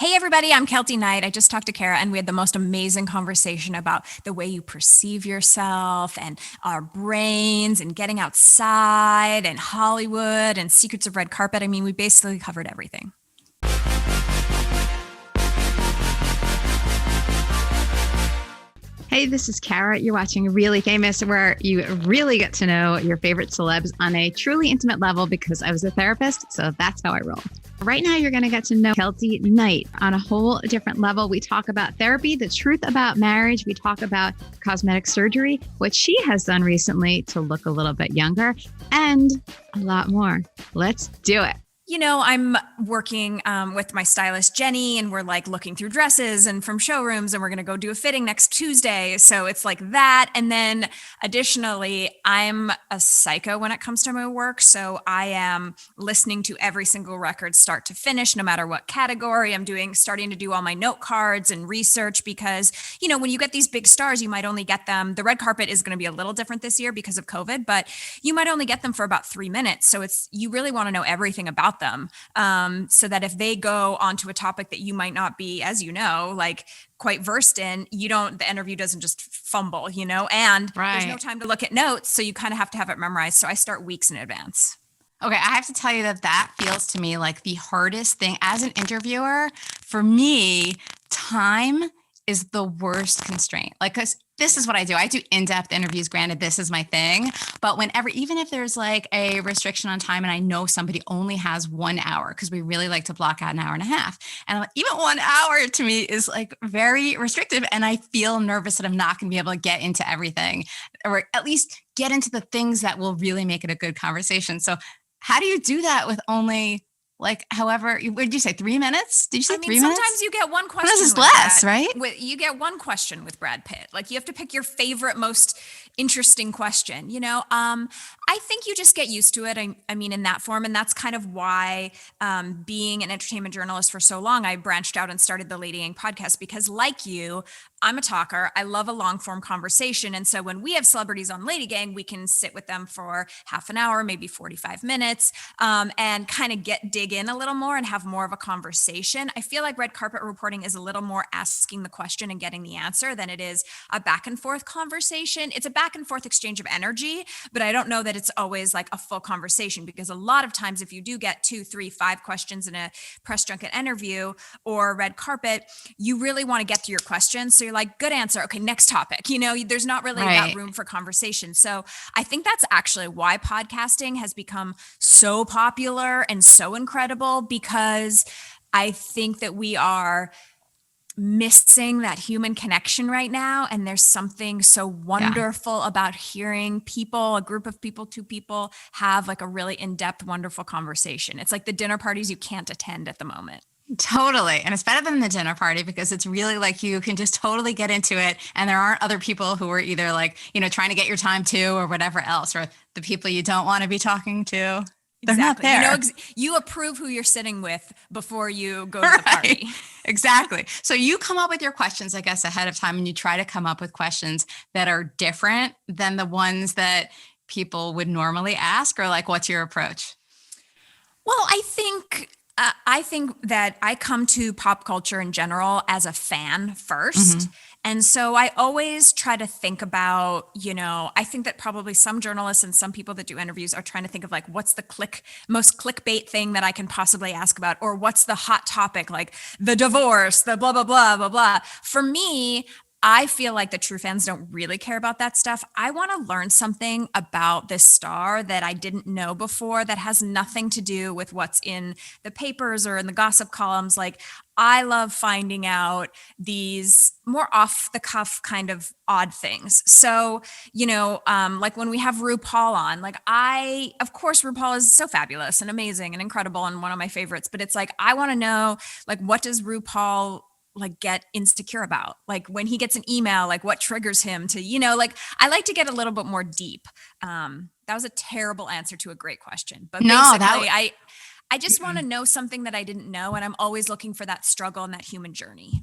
Hey everybody, I'm Keltie Knight. I just talked to Kara and we had the most amazing conversation about the way you perceive yourself and our brains and getting outside and Hollywood and secrets of red carpet. I mean, we basically covered everything. Hey, this is Kara. You're watching Really Famous, where you really get to know your favorite celebs on a truly intimate level because I was a therapist, so that's how I roll. Right now, you're going to get to know Keltie Knight on a whole different level. We talk about therapy, the truth about marriage. We talk about cosmetic surgery, what she has done recently to look a little bit younger, and a lot more. Let's do it. I'm working with my stylist, Jenny, and we're like looking through dresses and from showrooms, and we're going to go do a fitting next Tuesday. So it's like that. And then additionally, I'm a psycho when it comes to my work. So I am listening to every single record start to finish, no matter what category. Starting to do all my note cards and research because, when you get these big stars, you might only get them. The red carpet is going to be a little different this year because of COVID, but you might only get them for about 3 minutes. So you really want to know everything about them, so that if they go onto a topic that you might not be, as like quite versed in, the interview doesn't just fumble, and There's no time to look at notes. So you kind of have to have it memorized. So I start weeks in advance. Okay, I have to tell you that feels to me like the hardest thing as an interviewer. For me, time is the worst constraint. Because this is what I do. I do in-depth interviews. Granted, this is my thing. But even if there's like a restriction on time and I know somebody only has 1 hour, because we really like to block out an hour and a half. And even 1 hour to me is like very restrictive. And I feel nervous that I'm not going to be able to get into everything, or at least get into the things that will really make it a good conversation. So how do you do that with only however, what did you say, 3 minutes? Did you say 3 minutes? Sometimes you get one question. This is less, right? You get one question with Brad Pitt. You have to pick your favorite, most interesting question. I think you just get used to it. I mean, in that form. And that's kind of why being an entertainment journalist for so long, I branched out and started the LadyGang podcast because like you, I'm a talker. I love a long form conversation. And so when we have celebrities on LadyGang, we can sit with them for half an hour, maybe 45 minutes, and kind of dig in a little more and have more of a conversation. I feel like red carpet reporting is a little more asking the question and getting the answer than it is a back and forth conversation. It's a back and forth exchange of energy, but I don't know that it's always like a full conversation because a lot of times if you do get 2, 3, 5 questions in a press junket interview or red carpet, you really want to get to your questions. So you're like, good answer. Okay, next topic. There's not really that room for conversation. So I think that's actually why podcasting has become so popular and so incredible, because I think that we are missing that human connection right now. And there's something so wonderful about hearing people, a group of people, 2 people have like a really in-depth, wonderful conversation. It's like the dinner parties you can't attend at the moment. Totally. And it's better than the dinner party because it's really like you can just totally get into it. And there aren't other people who are either trying to get your time too or whatever else, or the people you don't want to be talking to. They're not there. You approve who you're sitting with before you go to the party. Exactly. So you come up with your questions, I guess, ahead of time, and you try to come up with questions that are different than the ones that people would normally ask, or what's your approach? Well, I think that I come to pop culture in general as a fan first. Mm-hmm. And so I always try to think about, I think that probably some journalists and some people that do interviews are trying to think of what's the most clickbait thing that I can possibly ask about, or what's the hot topic, like the divorce, the blah, blah, blah, blah, blah. For me, I feel like the true fans don't really care about that stuff. I want to learn something about this star that I didn't know before that has nothing to do with what's in the papers or in the gossip columns. I love finding out these more off the cuff kind of odd things. So, when we have RuPaul on, of course, RuPaul is so fabulous and amazing and incredible and one of my favorites, but it's I want to know, what does RuPaul get insecure about? When he gets an email, what triggers him to, I like to get a little bit more deep. That was a terrible answer to a great question, but basically I just want to know something that I didn't know. And I'm always looking for that struggle and that human journey.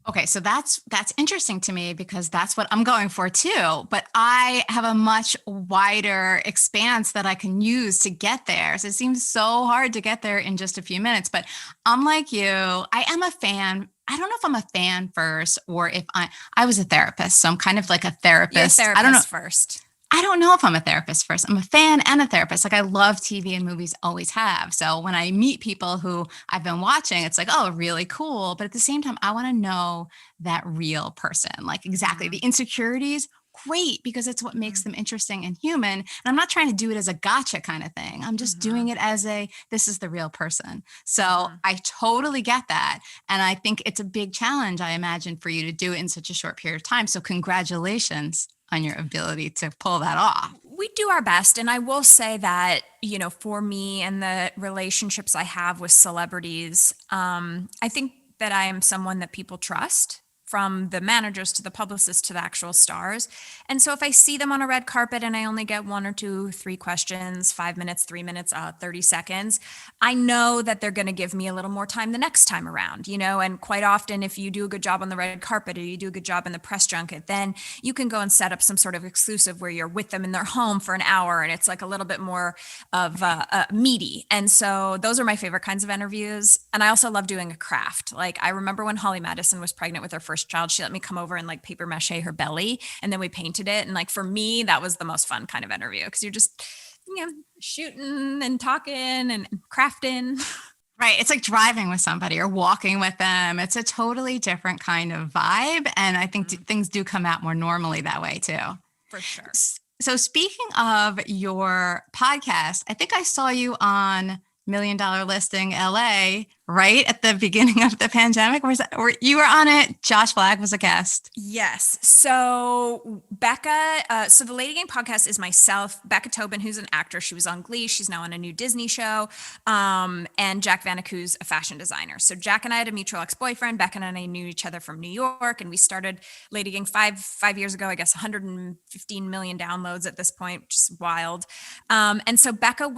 Okay, so that's interesting to me because that's what I'm going for too. But I have a much wider expanse that I can use to get there. So it seems so hard to get there in just a few minutes. But I'm like you, I am a fan. I don't know if I'm a fan first or if I was a therapist. So I'm kind of like a You're a therapist. therapist first. I don't know if I'm a therapist first. I'm a fan and a therapist. Like I love TV and movies, always have. So when I meet people who I've been watching, it's like, oh, really cool. But at the same time, I want to know that real person, like exactly the insecurities. Great, because it's what makes them interesting and human. And I'm not trying to do it as a gotcha kind of thing. I'm just doing it as this is the real person. So I totally get that. And I think it's a big challenge, I imagine, for you to do it in such a short period of time. So congratulations on your ability to pull that off. We do our best. And I will say that, for me and the relationships I have with celebrities, I think that I am someone that people trust, from the managers to the publicists to the actual stars. And so if I see them on a red carpet and I only get 1 or 2, 3 questions, 5 minutes, 3 minutes, 30 seconds, I know that they're going to give me a little more time the next time around, and quite often if you do a good job on the red carpet or you do a good job in the press junket, then you can go and set up some sort of exclusive where you're with them in their home for an hour and it's like a little bit more of meaty. And so those are my favorite kinds of interviews. And I also love doing a craft. Like I remember when Holly Madison was pregnant with her first child, she let me come over and like paper mache her belly and then we painted it. And like for me, that was the most fun kind of interview because you're just, shooting and talking and crafting. Right. It's like driving with somebody or walking with them. It's a totally different kind of vibe. And I think things do come out more normally that way too. For sure. So speaking of your podcast, I think I saw you on Million Dollar Listing LA right at the beginning of the pandemic. Or you were on it? Josh Flagg was a guest. Yes. So Becca, so the LadyGang podcast is myself, Becca Tobin, who's an actor. She was on Glee. She's now on a new Disney show. And Jack Vanek, who's a fashion designer. So Jack and I had a mutual ex-boyfriend. Becca and I knew each other from New York, and we started LadyGang five years ago. I guess 115 million downloads at this point, which is wild. And so Becca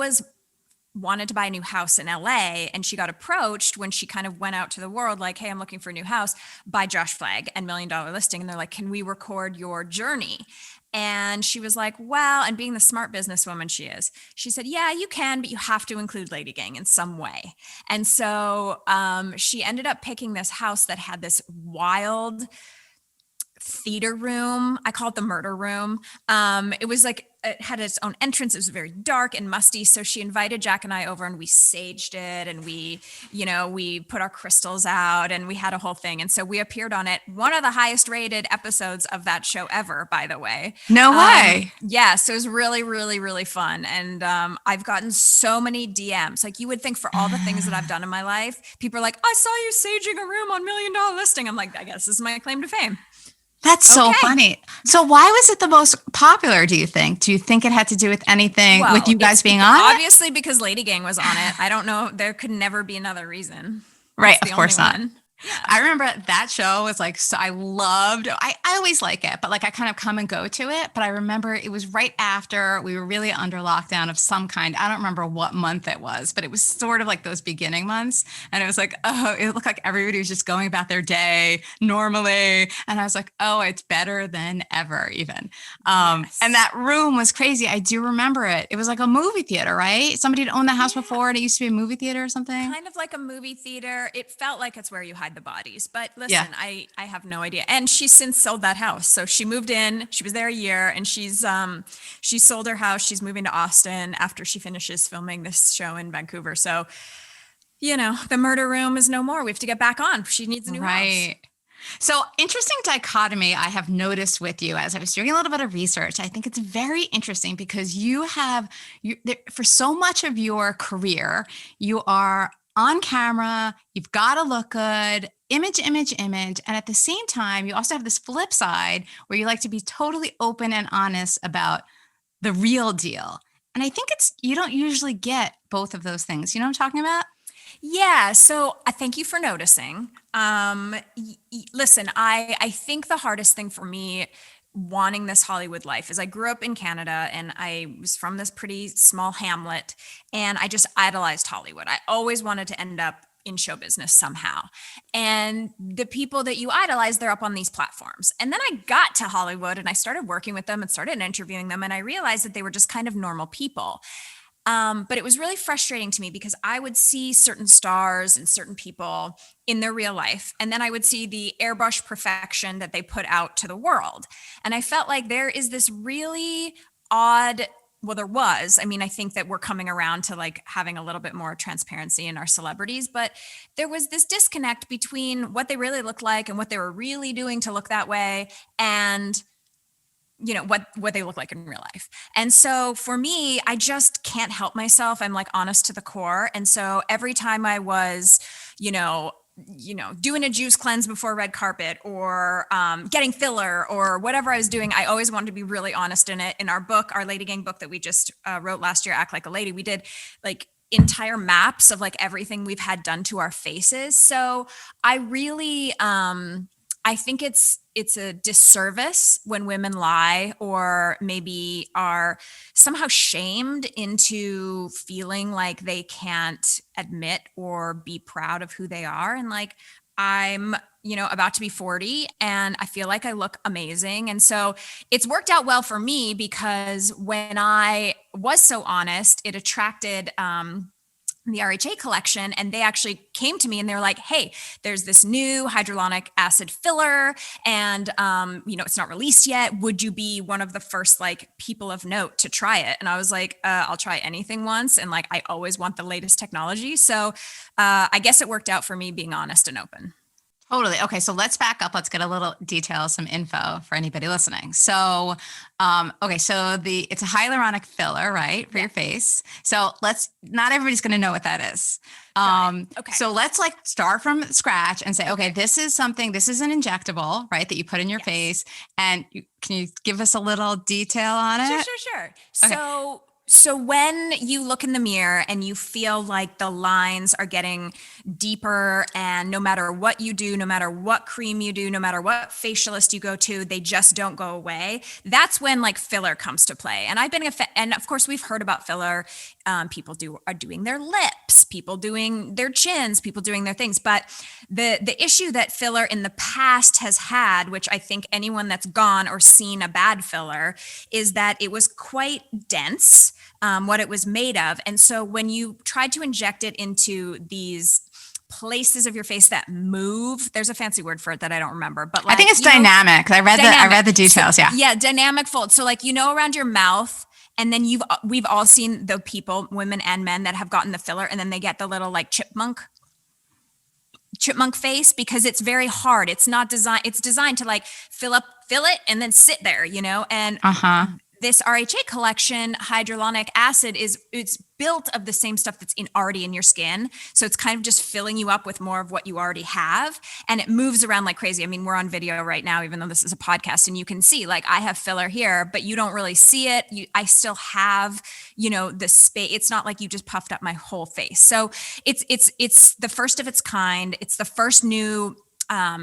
wanted to buy a new house in LA, and she got approached when she kind of went out to the world like, hey, I'm looking for a new house, by Josh Flagg and Million Dollar Listing. And they're like, can we record your journey? And she was like, well, and being the smart businesswoman she is, she said, yeah, you can, but you have to include LadyGang in some way. And so she ended up picking this house that had this wild theater room. I call it the murder room. It was like, it had its own entrance. It was very dark and musty. So she invited Jack and I over and we saged it and we put our crystals out and we had a whole thing. And so we appeared on it. One of the highest rated episodes of that show ever, by the way. No way. Yeah. So it was really, really, really fun. And I've gotten so many DMs. Like you would think for all the things that I've done in my life, people are like, I saw you saging a room on Million Dollar Listing. I'm like, I guess this is my claim to fame. That's so funny. So why was it the most popular, do you think? Do you think it had to do with anything with you guys being on it? Obviously, because LadyGang was on it. I don't know. There could never be another reason. Right. Of course not. One. Yeah. I remember that show was like, so I always like it, but like I kind of come and go to it. But I remember it was right after we were really under lockdown of some kind. I don't remember what month it was, but it was sort of like those beginning months. And it was like, oh, it looked like everybody was just going about their day normally. And I was like, oh, it's better than ever even. Yes. And that room was crazy. I do remember it. It was like a movie theater, right? Somebody had owned the house before and it used to be a movie theater or something. Kind of like a movie theater. It felt like it's where you hide the bodies, but listen, I have no idea. And she's since sold that house. So she moved in, she was there a year and she sold her house. She's moving to Austin after she finishes filming this show in Vancouver. So, the murder room is no more. We have to get back on. She needs a new house. So interesting dichotomy I have noticed with you as I was doing a little bit of research. I think it's very interesting because for so much of your career, you are on camera, you've got to look good, image. And at the same time, you also have this flip side where you like to be totally open and honest about the real deal. And I think you don't usually get both of those things. You know what I'm talking about? Yeah. So I thank you for noticing. Listen, I think the hardest thing for me wanting this Hollywood life is I grew up in Canada and I was from this pretty small hamlet and I just idolized Hollywood. I always wanted to end up in show business somehow. And the people that you idolize, they're up on these platforms. And then I got to Hollywood and I started working with them and started interviewing them. And I realized that they were just kind of normal people. But it was really frustrating to me because I would see certain stars and certain people in their real life, and then I would see the airbrush perfection that they put out to the world. And I felt like there is this really odd, well, there was, I mean, I think that we're coming around to like having a little bit more transparency in our celebrities, but there was this disconnect between what they really looked like and what they were really doing to look that way, and what they look like in real life. And so for me, I just can't help myself. I'm like honest to the core. And so every time I was, doing a juice cleanse before red carpet, or getting filler, or whatever I was doing, I always wanted to be really honest in it. In our book, our LadyGang book that we just wrote last year, Act Like a Lady, we did like entire maps of like everything we've had done to our faces. So I really, I think it's a disservice when women lie, or maybe are somehow shamed into feeling like they can't admit or be proud of who they are. And like, I'm, about to be 40 and I feel like I look amazing. And so it's worked out well for me because when I was so honest, it attracted, the RHA collection, and they actually came to me and they were like, hey, there's this new hyaluronic acid filler, and it's not released yet. Would you be one of the first like people of note to try it? And I was like, I'll try anything once, and like I always want the latest technology. So I guess it worked out for me being honest and open. Totally. Okay. So let's back up. Let's get a little detail, some info for anybody listening. So, so it's a hyaluronic filler, right? For your face. So not everybody's going to know what that is. Okay. So let's like start from scratch and say, okay, this is an injectable, right? That you put in your face. And can you give us a little detail on it? Sure. Okay. So when you look in the mirror and you feel like the lines are getting deeper, and no matter what you do, no matter what cream you do, no matter what facialist you go to, they just don't go away. That's when like filler comes to play. And I've been, and of course we've heard about filler. People are doing their lips, people doing their chins, people doing their things. But the issue that filler in the past has had, which I think anyone that's gone or seen a bad filler, is that it was quite dense, what it was made of. And so when you tried to inject it into these places of your face that move, there's a fancy word for it that I don't remember, but like, I think it's dynamic. I read the details. So, yeah. Dynamic fold. So like, around your mouth, and then we've all seen the people, women and men, that have gotten the filler and then they get the little like chipmunk face, because it's very hard. It's designed to like fill it and then sit there, and this RHA collection, hyaluronic acid, it's built of the same stuff that's already in your skin. So it's kind of just filling you up with more of what you already have. And it moves around like crazy. I mean, we're on video right now, even though this is a podcast, and you can see like I have filler here, but you don't really see it. I still have, the space. It's not like you just puffed up my whole face. So it's the first of its kind. It's the first new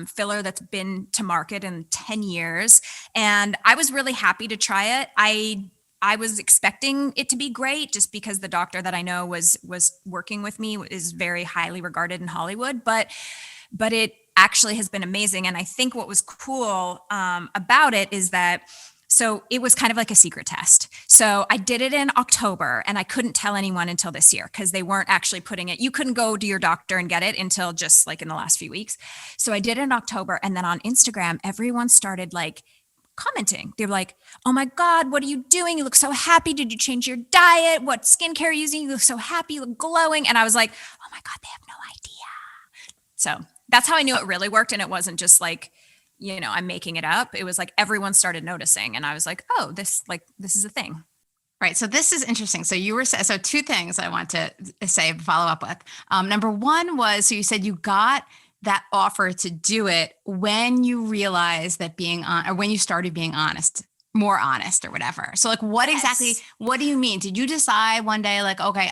filler that's been to market in 10 years. And I was really happy to try it. I was expecting it to be great just because the doctor that I know was working with me is very highly regarded in Hollywood, but it actually has been amazing. And I think what was cool about it is that, so it was kind of like a secret test. So I did it in October and I couldn't tell anyone until this year because they weren't actually putting it. You couldn't go to your doctor and get it until just like in the last few weeks. So I did it in October, and then on Instagram, everyone started like commenting. They were like, oh my God, what are you doing? You look so happy. Did you change your diet? What skincare are you using? You look so happy, you look glowing. And I was like, oh my God, they have no idea. So that's how I knew it really worked. And it wasn't just like, I'm making it up. It was like everyone started noticing. And I was like, oh, this is a thing. Right. So this is interesting. So so two things I want to say, follow up with. Number one was, so you said you got that offer to do it when you realized that or when you started being more honest or whatever. So like, what exactly, what do you mean? Did you decide one day like, okay,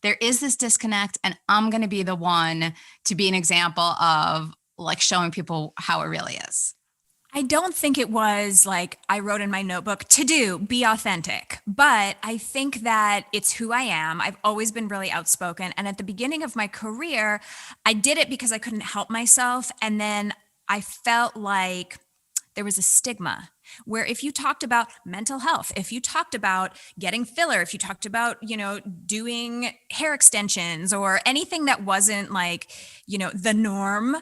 there is this disconnect and I'm going to be the one to be an example of like showing people how it really is? I don't think it was like I wrote in my notebook to do, be authentic. But I think that it's who I am. I've always been really outspoken. And at the beginning of my career, I did it because I couldn't help myself. And then I felt like there was a stigma where if you talked about mental health, if you talked about getting filler, if you talked about, doing hair extensions or anything that wasn't like, the norm,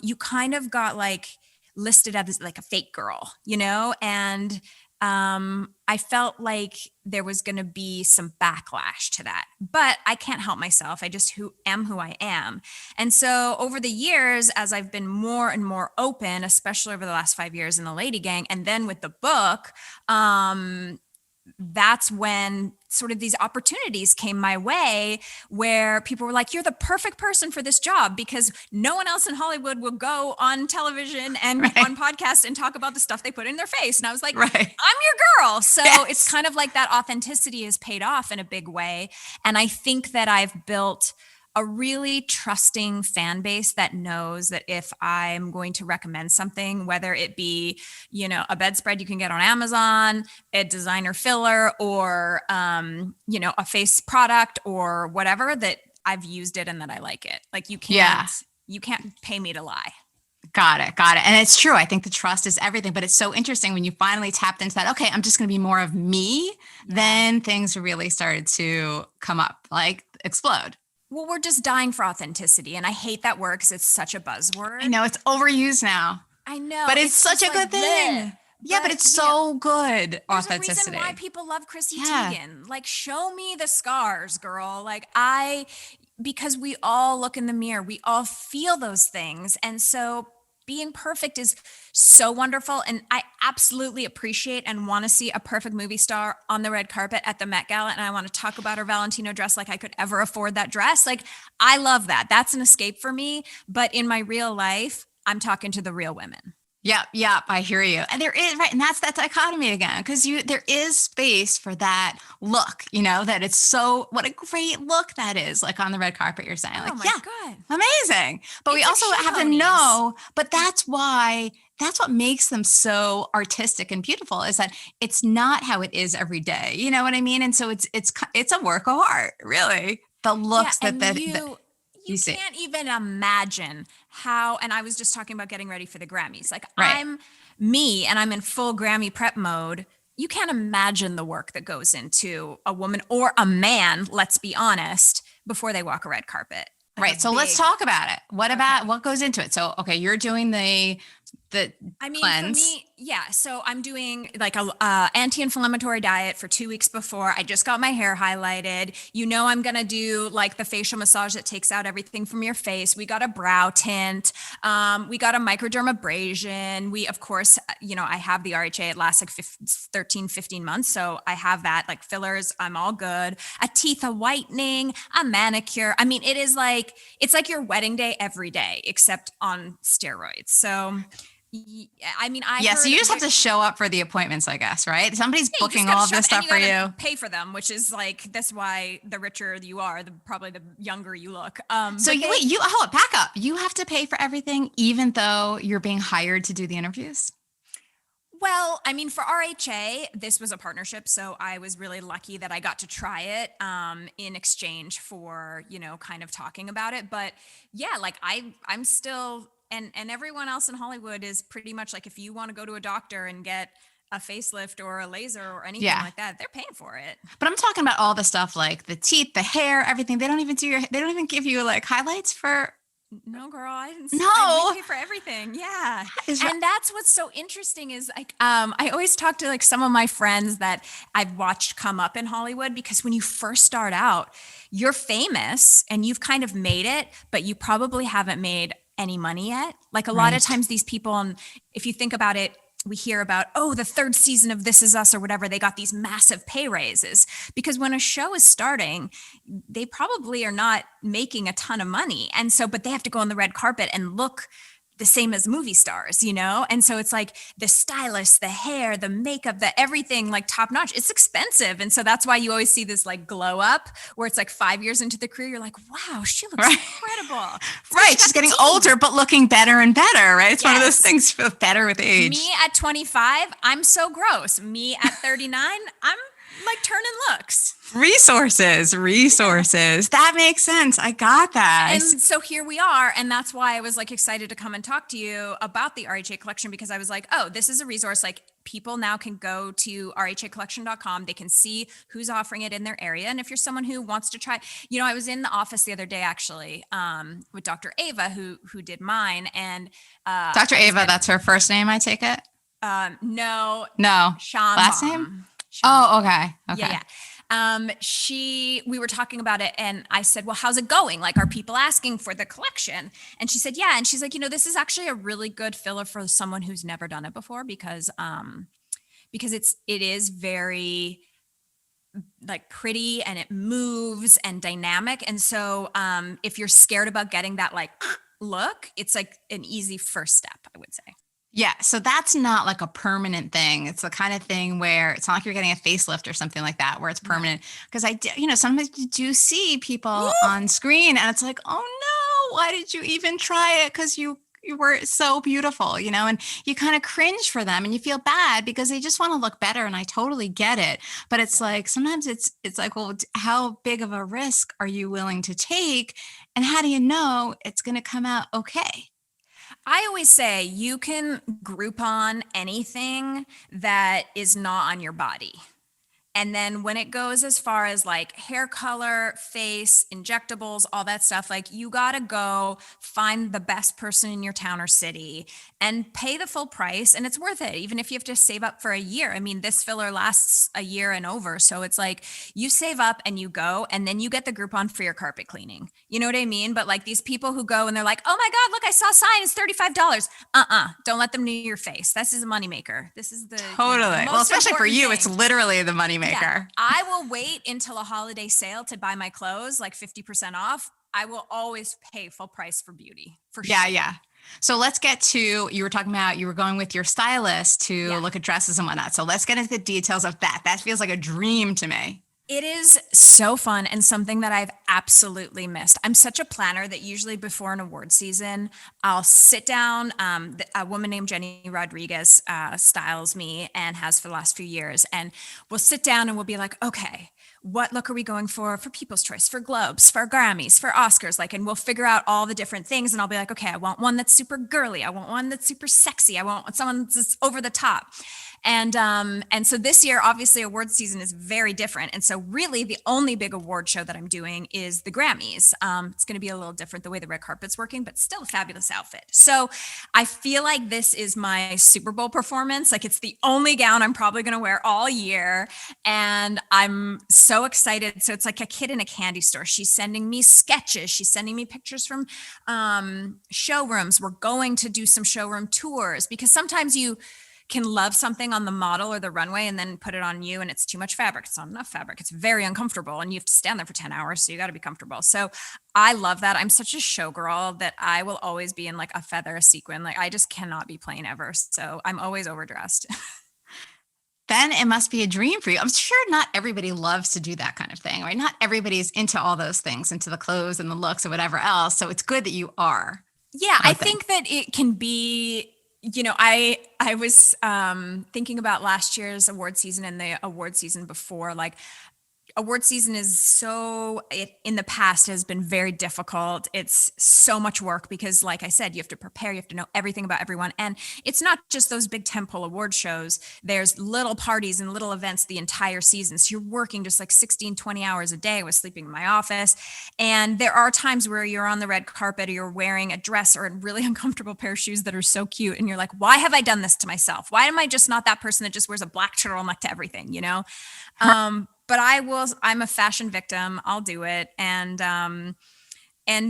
you kind of got like listed as like a fake girl, and I felt like there was going to be some backlash to that, but I can't help myself. I just am who I am. And so over the years, as I've been more and more open, especially over the last 5 years in the LadyGang, and then with the book, that's when sort of these opportunities came my way where people were like, you're the perfect person for this job because no one else in Hollywood will go on television and on podcasts and talk about the stuff they put in their face. And I was like, I'm your girl. So it's kind of like that authenticity has paid off in a big way. And I think that I've built a really trusting fan base that knows that if I'm going to recommend something, whether it be, a bedspread you can get on Amazon, a designer filler, or, a face product or whatever, that I've used it and that I like it. Like you can't pay me to lie. Got it. And it's true. I think the trust is everything, but it's so interesting when you finally tapped into that, okay, I'm just going to be more of me, then things really started to come up, like explode. Well, we're just dying for authenticity. And I hate that word because it's such a buzzword. I know it's overused now. I know. But it's such a good thing. Yeah, but it's so good. Authenticity. There's a reason why people love Chrissy Teigen. Like, show me the scars, girl. Like because we all look in the mirror, we all feel those things. And so being perfect is so wonderful. And I absolutely appreciate and want to see a perfect movie star on the red carpet at the Met Gala. And I want to talk about her Valentino dress like I could ever afford that dress. Like, I love that. That's an escape for me. But in my real life, I'm talking to the real women. Yep. I hear you. And there is, right. And that's that dichotomy again, because there is space for that look, that it's what a great look that is, like on the red carpet, you're saying, like, God. Amazing. But we also have to know, but that's what makes them so artistic and beautiful is that it's not how it is every day. You know what I mean? And so it's a work of art, really. The looks you can't even imagine how, and I was just talking about getting ready for the Grammys. Like I'm me and I'm in full Grammy prep mode. You can't imagine the work that goes into a woman or a man, let's be honest, before they walk a red carpet. Right. So let's talk about it. What goes into it? So, okay, you're doing the cleanse. For me, so I'm doing like a anti-inflammatory diet for 2 weeks before. I just got my hair highlighted. I'm going to do like the facial massage that takes out everything from your face. We got a brow tint. We got a microdermabrasion. We, of course, I have the RHA. It lasts like 13, 15 months. So I have that, like fillers. I'm all good. A teeth whitening, a manicure. I mean, it's like your wedding day every day, except on steroids. So so you just have to show up for the appointments, I guess, right? Somebody's booking all of this stuff for you. Pay for them, which is like, that's why the richer you are, probably the younger you look. Back up. You have to pay for everything, even though you're being hired to do the interviews? Well, for RHA, this was a partnership. So I was really lucky that I got to try it in exchange for, kind of talking about it. But yeah, like I'm still... And everyone else in Hollywood is pretty much like, if you want to go to a doctor and get a facelift or a laser or anything like that, they're paying for it. But I'm talking about all the stuff like the teeth, the hair, everything. They don't even give you like highlights for. No, girl, I didn't. No, I pay for everything. Yeah, and that's what's so interesting is like, I always talk to like some of my friends that I've watched come up in Hollywood, because when you first start out, you're famous and you've kind of made it, but you probably haven't made any money yet. Like a lot of times these people, and if you think about it, we hear about, the third season of This Is Us or whatever, they got these massive pay raises, because when a show is starting, they probably are not making a ton of money. And so, but they have to go on the red carpet and look the same as movie stars, you know? And so it's like the stylist, the hair, the makeup, the everything like top notch. It's expensive. And so that's why you always see this like glow up where it's like 5 years into the career, you're like, wow, she looks Right. incredible. Right. She's getting older, but looking better and better, right? It's one of those Yes. things, feel better with age. Me at 25, I'm so gross. Me at 39, I'm like turning looks. Resources. That makes sense. I got that. And so here we are. And that's why I was like excited to come and talk to you about the RHA collection, because I was like, oh, this is a resource. Like people now can go to rhacollection.com. They can see who's offering it in their area. And if you're someone who wants to try, you know, I was in the office the other day, actually, with Dr. Ava, who did mine. And Dr. Ava, that's her first name, I take it? No. Sean. Last name? Oh, okay. Yeah. We were talking about it and I said, well, how's it going? Like, are people asking for the collection? And she said, yeah. And she's like, you know, this is actually a really good filler for someone who's never done it before because it is very like pretty and it moves and dynamic. And so, if you're scared about getting that like look, it's like an easy first step, I would say. Yeah. So that's not like a permanent thing. It's the kind of thing where it's not like you're getting a facelift or something like that, where it's permanent. Because sometimes you do see people on screen and it's like, oh no, why did you even try it? Because you were so beautiful, and you kind of cringe for them and you feel bad because they just want to look better. And I totally get it. But it's like, sometimes it's like, well, how big of a risk are you willing to take? And how do you know it's going to come out okay? I always say you can Groupon anything that is not on your body. And then when it goes as far as like hair color, face, injectables, all that stuff, like you got to go find the best person in your town or city and pay the full price. And it's worth it, even if you have to save up for a year. I mean, this filler lasts a year and over. So it's like you save up and you go, and then you get the Groupon for your carpet cleaning. You know what I mean? But like these people who go and they're like, oh my God, look, I saw a sign. It's $35. Don't let them near your face. This is a moneymaker. This is the totally. Well, especially for you, thing. It's literally the moneymaker. Yeah, I will wait until a holiday sale to buy my clothes, like 50% off. I will always pay full price for beauty, for sure. Yeah. So let's get to, you were talking about, you were going with your stylist to look at dresses and whatnot. So let's get into the details of that. That feels like a dream to me. It is so fun and something that I've absolutely missed. I'm such a planner that usually before an award season, I'll sit down. A woman named Jenny Rodriguez styles me and has for the last few years. And we'll sit down and we'll be like, okay, what look are we going for People's Choice, for Globes, for Grammys, for Oscars? And we'll figure out all the different things. And I'll be like, okay, I want one that's super girly. I want one that's super sexy. I want someone that's over the top. And so this year, obviously, award season is very different. And so really the only big award show that I'm doing is the Grammys. It's going to be a little different the way the red carpet's working, but still a fabulous outfit. So I feel like this is my Super Bowl performance. Like it's the only gown I'm probably going to wear all year. And I'm so excited. So it's like a kid in a candy store. She's sending me sketches. She's sending me pictures from showrooms. We're going to do some showroom tours because sometimes you can love something on the model or the runway and then put it on you and it's too much fabric. It's not enough fabric. It's very uncomfortable and you have to stand there for 10 hours. So you got to be comfortable. So I love that. I'm such a showgirl that I will always be in like a feather, a sequin. Like I just cannot be plain ever. So I'm always overdressed. Then it must be a dream for you. I'm sure not everybody loves to do that kind of thing, right? Not everybody's into all those things, into the clothes and the looks or whatever else. So it's good that you are. Yeah, I think that it can be, I was thinking about last year's award season and the award season before, like award season is in the past has been very difficult. It's so much work because like I said, you have to prepare, you have to know everything about everyone. And it's not just those big tentpole award shows. There's little parties and little events the entire season. So you're working just like 16, 20 hours a day. I was sleeping in my office. And there are times where you're on the red carpet or you're wearing a dress or a really uncomfortable pair of shoes that are so cute. And you're like, why have I done this to myself? Why am I just not that person that just wears a black turtleneck to everything, But I'm a fashion victim. I'll do it. And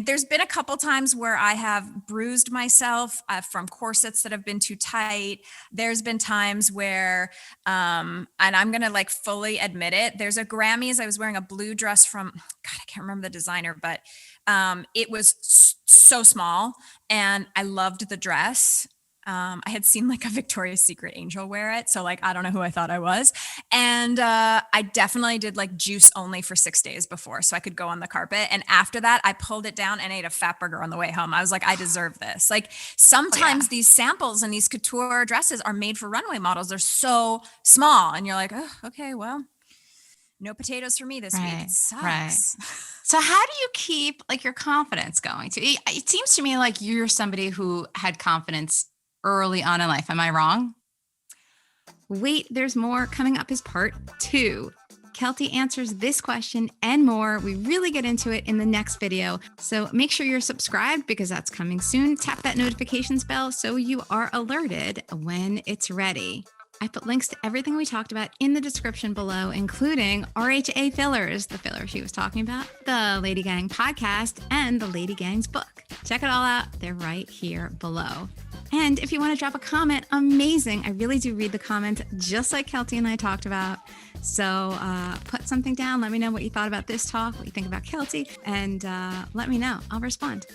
there's been a couple times where I have bruised myself from corsets that have been too tight. There's been times where, and I'm going to like fully admit it. There's a Grammys. I was wearing a blue dress from, God, I can't remember the designer, but It was so small, and I loved the dress. I had seen like a Victoria's Secret angel wear it. So like, I don't know who I thought I was. And I definitely did like juice only for 6 days before so I could go on the carpet. And after that, I pulled it down and ate a fat burger on the way home. I was like, I deserve this. Like sometimes these samples and these couture dresses are made for runway models. They're so small. And you're like, oh, okay, well, no potatoes for me this week. It sucks. Right. So how do you keep like your confidence going? It seems to me like you're somebody who had confidence early on in life. Am I wrong? Wait, there's more. Coming up is part 2. Keltie answers this question and more. We really get into it in the next video. So make sure you're subscribed because that's coming soon. Tap that notifications bell so you are alerted when it's ready. I put links to everything we talked about in the description below, including RHA fillers, the filler she was talking about, the LadyGang podcast, and the LadyGang's book. Check it all out. They're right here below. And if you want to drop a comment, amazing. I really do read the comments just like Keltie and I talked about. So put something down. Let me know what you thought about this talk, what you think about Keltie, and let me know. I'll respond.